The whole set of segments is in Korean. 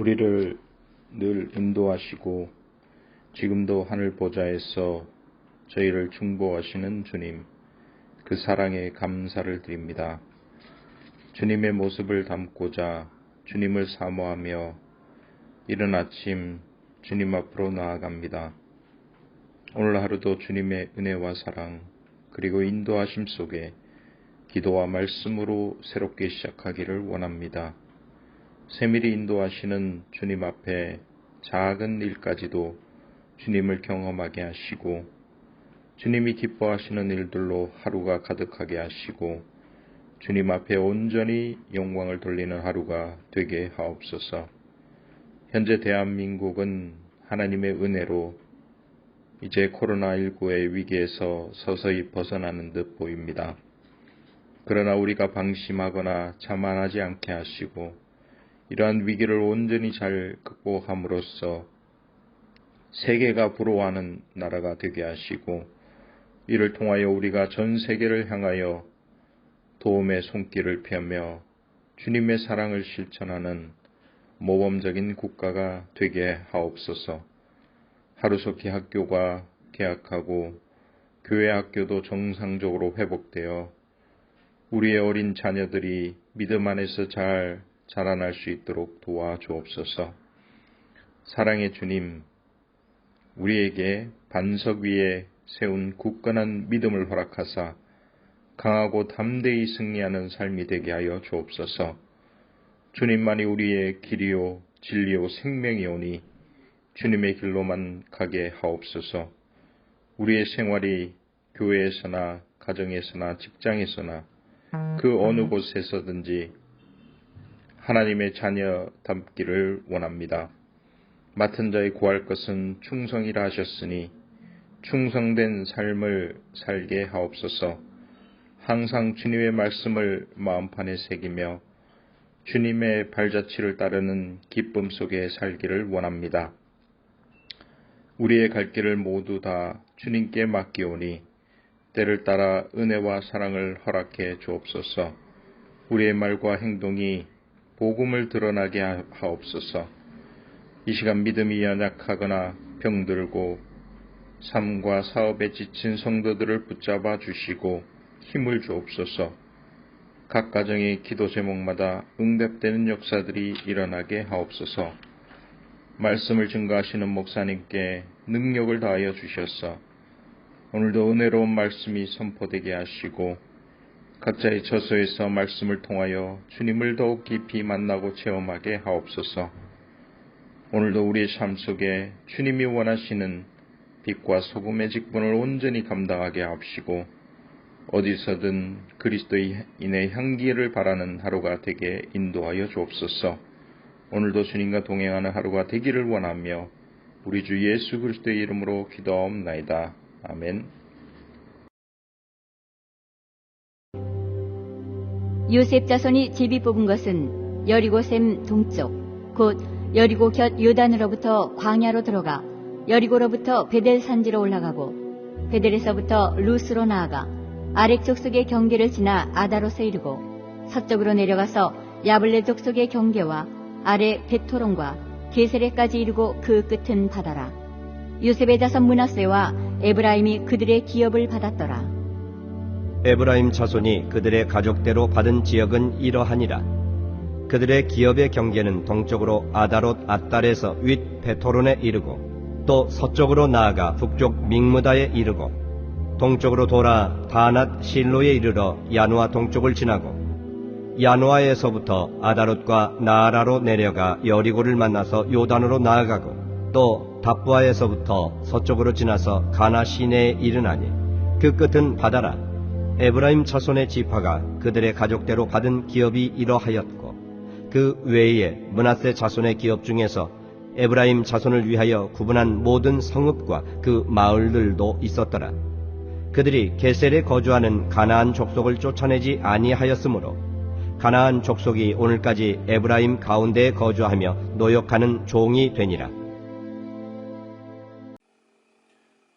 우리를 늘 인도하시고 지금도 하늘 보좌에서 저희를 중보하시는 주님, 그 사랑에 감사를 드립니다. 주님의 모습을 담고자 주님을 사모하며 이른 아침 주님 앞으로 나아갑니다. 오늘 하루도 주님의 은혜와 사랑 그리고 인도하심 속에 기도와 말씀으로 새롭게 시작하기를 원합니다. 세밀히 인도하시는 주님 앞에 작은 일까지도 주님을 경험하게 하시고 주님이 기뻐하시는 일들로 하루가 가득하게 하시고 주님 앞에 온전히 영광을 돌리는 하루가 되게 하옵소서. 현재 대한민국은 하나님의 은혜로 이제 코로나19의 위기에서 서서히 벗어나는 듯 보입니다. 그러나 우리가 방심하거나 자만하지 않게 하시고 이러한 위기를 온전히 잘 극복함으로써 세계가 부러워하는 나라가 되게 하시고 이를 통하여 우리가 전 세계를 향하여 도움의 손길을 펴며 주님의 사랑을 실천하는 모범적인 국가가 되게 하옵소서. 하루속히 학교가 개학하고 교회 학교도 정상적으로 회복되어 우리의 어린 자녀들이 믿음 안에서 잘 자라날 수 있도록 도와주옵소서. 사랑의 주님, 우리에게 반석 위에 세운 굳건한 믿음을 허락하사 강하고 담대히 승리하는 삶이 되게 하여 주옵소서. 주님만이 우리의 길이요 진리요 생명이오니 주님의 길로만 가게 하옵소서. 우리의 생활이 교회에서나 가정에서나 직장에서나 그 어느 곳에서든지 하나님의 자녀답기를 원합니다. 맡은 자의 구할 것은 충성이라 하셨으니 충성된 삶을 살게 하옵소서. 항상 주님의 말씀을 마음판에 새기며 주님의 발자취를 따르는 기쁨 속에 살기를 원합니다. 우리의 갈 길을 모두 다 주님께 맡기오니 때를 따라 은혜와 사랑을 허락해 주옵소서. 우리의 말과 행동이 복음을 드러나게 하옵소서. 이 시간 믿음이 연약하거나 병들고 삶과 사업에 지친 성도들을 붙잡아 주시고 힘을 주옵소서. 각 가정의 기도 제목마다 응답되는 역사들이 일어나게 하옵소서. 말씀을 증거하시는 목사님께 능력을 다하여 주셔서 오늘도 은혜로운 말씀이 선포되게 하시고 각자의 처소에서 말씀을 통하여 주님을 더욱 깊이 만나고 체험하게 하옵소서. 오늘도 우리의 삶 속에 주님이 원하시는 빛과 소금의 직분을 온전히 감당하게 하옵시고 어디서든 그리스도인의 향기를 바라는 하루가 되게 인도하여 주옵소서. 오늘도 주님과 동행하는 하루가 되기를 원하며 우리 주 예수 그리스도의 이름으로 기도하옵나이다. 아멘. 요셉 자손이 제비 뽑은 것은 여리고샘 동쪽 곧 여리고 곁 요단으로부터 광야로 들어가 여리고로부터 베델 산지로 올라가고 베델에서부터 루스로 나아가 아렉 족속의 경계를 지나 아다롯에 이르고 서쪽으로 내려가서 야블레 족속의 경계와 아래 베토론과 게세레까지 이르고 그 끝은 바다라. 요셉의 자손 므낫세와 에브라임이 그들의 기업을 받았더라. 에브라임 자손이 그들의 가족대로 받은 지역은 이러하니라. 그들의 기업의 경계는 동쪽으로 아다롯 앗달에서 윗 베토론에 이르고 또 서쪽으로 나아가 북쪽 믹무다에 이르고 동쪽으로 돌아 다낫 실로에 이르러 야누아 동쪽을 지나고 야누아에서부터 아다롯과 나아라로 내려가 여리고를 만나서 요단으로 나아가고 또 답부아에서부터 서쪽으로 지나서 가나 시내에 이르나니 그 끝은 바다라. 에브라임 자손의 지파가 그들의 가족대로 받은 기업이 이러하였고 그 외에 므낫세 자손의 기업 중에서 에브라임 자손을 위하여 구분한 모든 성읍과 그 마을들도 있었더라. 그들이 게셀에 거주하는 가나안 족속을 쫓아내지 아니하였으므로 가나안 족속이 오늘까지 에브라임 가운데에 거주하며 노역하는 종이 되니라.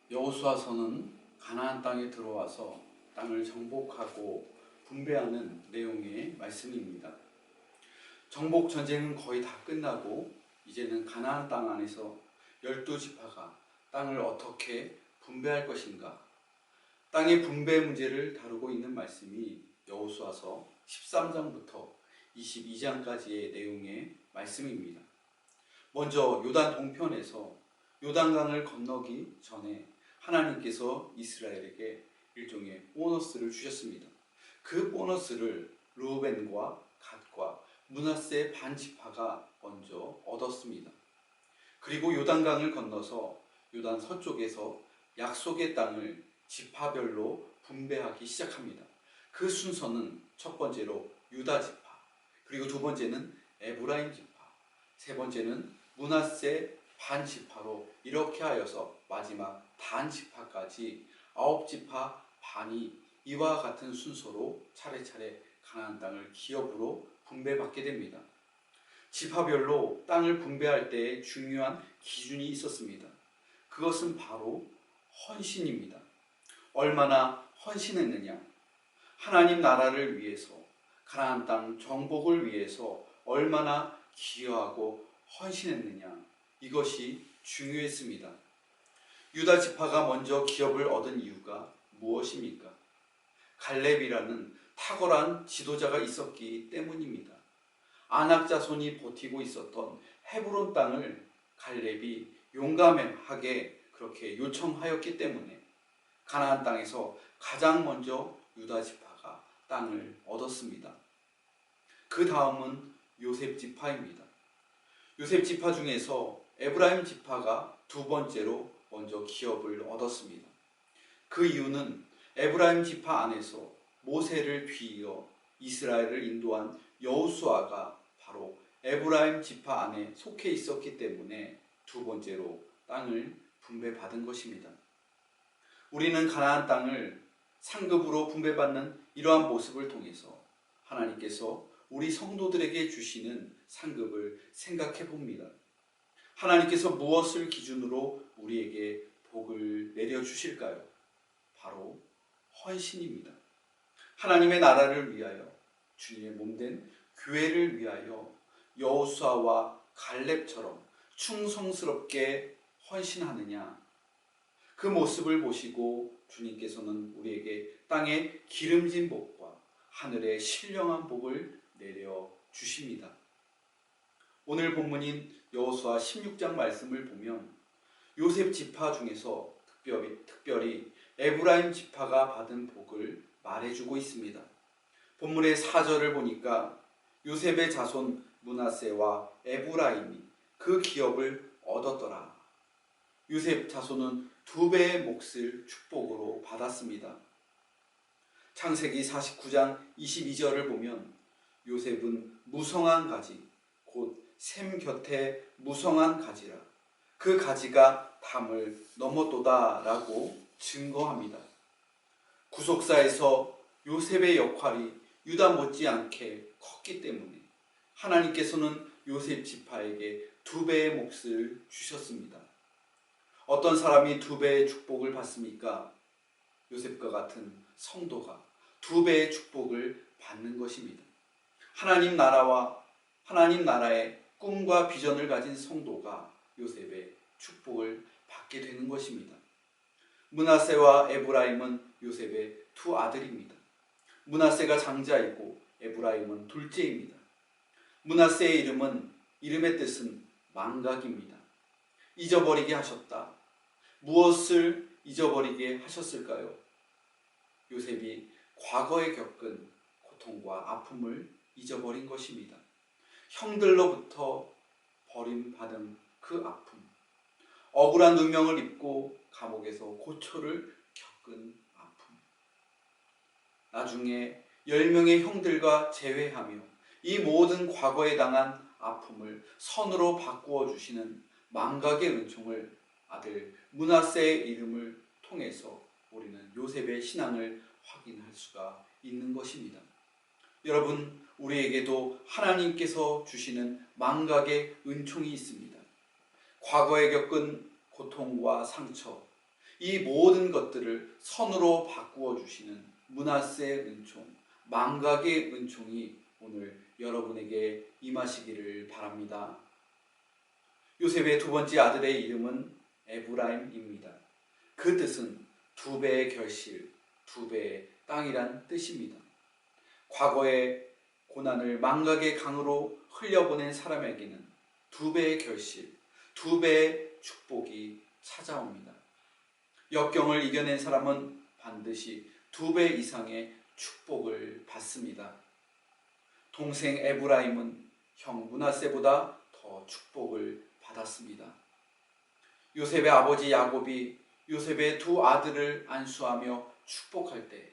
여호수아서는 가나안 땅에 들어와서 땅을 정복하고 분배하는 내용의 말씀입니다. 정복 전쟁은 거의 다 끝나고 이제는 가나안 땅 안에서 12지파가 땅을 어떻게 분배할 것인가? 땅의 분배 문제를 다루고 있는 말씀이 여호수아서 13장부터 22장까지의 내용의 말씀입니다. 먼저 요단 동편에서 요단강을 건너기 전에 하나님께서 이스라엘에게 일종의 보너스를 주셨습니다. 그 보너스를 르우벤과 갓과 므낫세 반지파가 먼저 얻었습니다. 그리고 요단강을 건너서 요단 서쪽에서 약속의 땅을 지파별로 분배하기 시작합니다. 그 순서는 첫 번째로 유다 지파, 그리고 두 번째는 에브라임 지파, 세 번째는 므낫세 반 지파로 이렇게 하여서 마지막 단 지파까지 9지파 반이 이와 같은 순서로 차례차례 가나안 땅을 기업으로 분배받게 됩니다. 지파별로 땅을 분배할 때에 중요한 기준이 있었습니다. 그것은 바로 헌신입니다. 얼마나 헌신했느냐? 하나님 나라를 위해서, 가나안 땅 정복을 위해서 얼마나 기여하고 헌신했느냐? 이것이 중요했습니다. 유다 지파가 먼저 기업을 얻은 이유가 무엇입니까? 갈렙이라는 탁월한 지도자가 있었기 때문입니다. 아낙 자손이 버티고 있었던 헤브론 땅을 갈렙이 용감하게 그렇게 요청하였기 때문에 가나안 땅에서 가장 먼저 유다 지파가 땅을 얻었습니다. 그 다음은 요셉 지파입니다. 요셉 지파 중에서 에브라임 지파가 두 번째로 먼저 기업을 얻었습니다. 그 이유는 에브라임 지파 안에서 모세를 뒤이어 이스라엘을 인도한 여호수아가 바로 에브라임 지파 안에 속해 있었기 때문에 두 번째로 땅을 분배받은 것입니다. 우리는 가나안 땅을 상급으로 분배받는 이러한 모습을 통해서 하나님께서 우리 성도들에게 주시는 상급을 생각해 봅니다. 하나님께서 무엇을 기준으로 우리에게 복을 내려주실까요? 바로 헌신입니다. 하나님의 나라를 위하여, 주님의 몸된 교회를 위하여 여호수아와 갈렙처럼 충성스럽게 헌신하느냐? 그 모습을 보시고 주님께서는 우리에게 땅의 기름진 복과 하늘의 신령한 복을 내려주십니다. 오늘 본문인 여호수아 16장 말씀을 보면 요셉 지파 중에서 특별히 에브라임 지파가 받은 복을 말해주고 있습니다. 본문의 4절을 보니까 요셉의 자손 므낫세와 에브라임이 그 기업을 얻었더라. 요셉 자손은 2배의 몫을 축복으로 받았습니다. 창세기 49장 22절을 보면 요셉은 무성한 가지, 곧 샘 곁에 무성한 가지라. 그 가지가 담을 넘었도다라고 증거합니다. 구속사에서 요셉의 역할이 유다 못지않게 컸기 때문에 하나님께서는 요셉 지파에게 2배의 몫을 주셨습니다. 어떤 사람이 2배의 축복을 받습니까? 요셉과 같은 성도가 2배의 축복을 받는 것입니다. 하나님 나라의 꿈과 비전을 가진 성도가 요셉의 축복을 받게 되는 것입니다. 므낫세와 에브라임은 요셉의 두 아들입니다. 므낫세가 장자이고 에브라임은 둘째입니다. 므낫세의 이름의 뜻은 망각입니다. 잊어버리게 하셨다. 무엇을 잊어버리게 하셨을까요? 요셉이 과거에 겪은 고통과 아픔을 잊어버린 것입니다. 형들로부터 버림받은 그 아픔, 억울한 누명을 입고 감옥에서 고초를 겪은 아픔, 나중에 10명의 형들과 재회하며 이 모든 과거에 당한 아픔을 선으로 바꾸어 주시는 망각의 은총을 아들 므낫세의 이름을 통해서 우리는 요셉의 신앙을 확인할 수가 있는 것입니다. 여러분, 우리에게도 하나님께서 주시는 망각의 은총이 있습니다. 과거에 겪은 고통과 상처, 이 모든 것들을 선으로 바꾸어 주시는 므낫세의 은총, 망각의 은총이 오늘 여러분에게 임하시기를 바랍니다. 요셉의 두 번째 아들의 이름은 에브라임입니다. 그 뜻은 두 배의 결실, 두 배의 땅이란 뜻입니다. 과거의 고난을 망각의 강으로 흘려보낸 사람에게는 두 배의 결실, 두 배의 축복이 찾아옵니다. 역경을 이겨낸 사람은 반드시 두 배 이상의 축복을 받습니다. 동생 에브라임은 형 므낫세보다 더 축복을 받았습니다. 요셉의 아버지 야곱이 요셉의 두 아들을 안수하며 축복할 때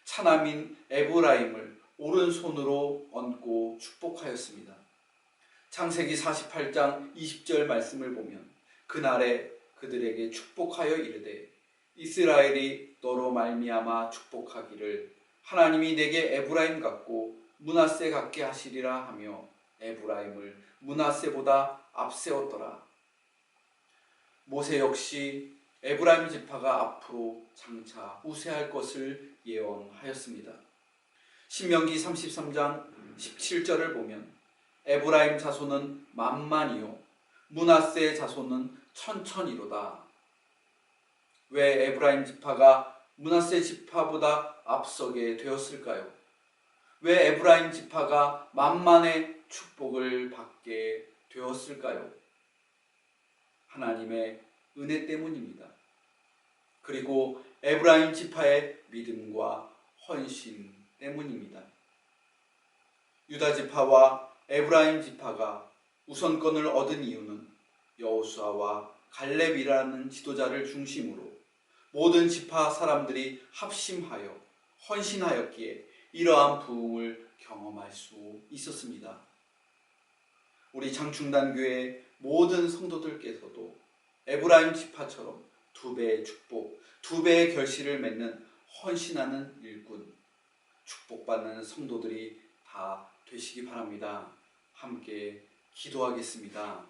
차남인 에브라임을 오른손으로 얹고 축복하였습니다. 창세기 48장 20절 말씀을 보면 그날에 그들에게 축복하여 이르되 이스라엘이 너로 말미암아 축복하기를 하나님이 내게 에브라임 같고 므낫세 같게 하시리라 하며 에브라임을 므낫세보다 앞세웠더라. 모세 역시 에브라임 지파가 앞으로 장차 우세할 것을 예언하였습니다. 신명기 33장 17절을 보면 에브라임 자손은 만만이요 므낫세 자손은 천천이로다. 왜 에브라임 지파가 므낫세 지파보다 앞서게 되었을까요? 왜 에브라임 지파가 만만의 축복을 받게 되었을까요? 하나님의 은혜 때문입니다. 그리고 에브라임 지파의 믿음과 헌신 때문입니다. 유다 지파와 에브라임 지파가 우선권을 얻은 이유는 여호수아와 갈렙이라는 지도자를 중심으로 모든 지파 사람들이 합심하여 헌신하였기에 이러한 부흥을 경험할 수 있었습니다. 우리 장충단교회 모든 성도들께서도 에브라임 지파처럼 두 배의 축복, 두 배의 결실을 맺는 헌신하는 일꾼, 축복받는 성도들이 다 되시기 바랍니다. 함께 기도하겠습니다.